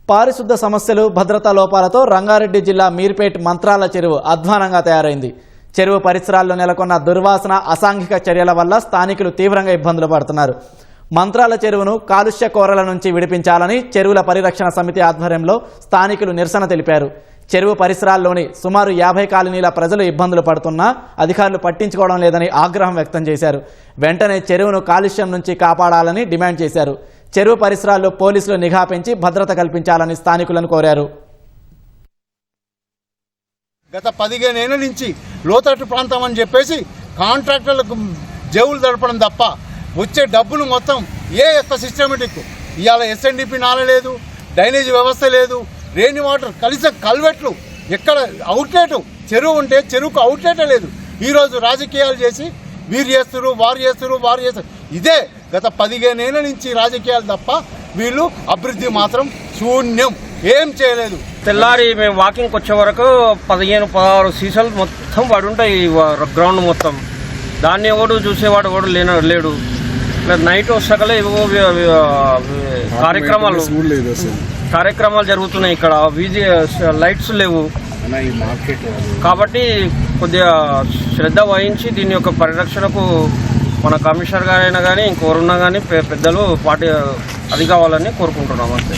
పారిశుద్ధ సమస్యలు భద్రతా లోపాలతో రంగారెడ్డి జిల్లా మీర్పేట్ మంత్రాల చెరువు అధ్వానంగా తయారైంది. చెరువు పరిసరాల్లో నెలకొన్న దుర్వాసన, అసాంఘిక చర్యల వల్ల స్థానికులు తీవ్రంగా ఇబ్బందులు పడుతున్నారు. మంత్రాల చెరువును కాలుష్య కోరల నుంచి విడిపించాలని చెరువుల పరిరక్షణ సమితి ఆధ్వర్యంలో స్థానికులు నిరసన తెలిపారు. చెరువు పరిసరాల్లోని సుమారు 50 కాలనీల ప్రజలు ఇబ్బందులు పడుతున్నా అధికారులు పట్టించుకోవడం లేదని ఆగ్రహం వ్యక్తం చేశారు. వెంటనే చెరువును కాలుష్యం నుంచి కాపాడాలని డిమాండ్ చేశారు. చెరువు పరిసరాల్లో పోలీసులు నిఘా పెంచి భద్రత కల్పించాలని స్థానికులను కోరారు. గత 15 ఏళ్ల నుంచి లోతట్టు ప్రాంతం అని చెప్పేసి కాంట్రాక్టర్లకు జేవులు దడపడం తప్ప వచ్చే డబ్బులు మొత్తం సిస్టమేటిక్ ఇవాళ SNDP నాల లేదు, డ్రైనేజ్ వ్యవస్థ లేదు, రెయిన్ వాటర్ కనీసం కల్వెట్లు ఎక్కడ అవుట్లెట్ చెరువు ఉంటే చెరువుకు అవుట్లెట్ లేదు. ఈరోజు రాజకీయాలు చేసి వీరు చేస్తారు, వారు చేస్తారు. ఇదే గత 15 ఏళ్ల నుంచి రాజకీయాలు తప్ప వీళ్ళు అభివృద్ధి మాత్రం శూన్యం, ఏం చేయలేదు. తెల్లారి మేము వాకింగ్కి వచ్చే వరకు 15-16 సీసాలు మొత్తం పడుంటాయి గ్రౌండ్ మొత్తం. దాన్ని ఎవడు చూసేవాడు ఎవడు లేడు. నైట్ వస్తాకలే ఏవో కార్యక్రమాలు జరుగుతున్నాయి. ఇక్కడ వీధి లైట్స్ లేవు కాబట్టి కొద్దిగా శ్రద్ధ వహించి దీని యొక్క పరిరక్షణకు మన కమిషనర్ గారైనా కానీ ఇంకెవరున్నా కానీ పెద్దలు అది కావాలని కోరుకుంటున్నాం అంతే.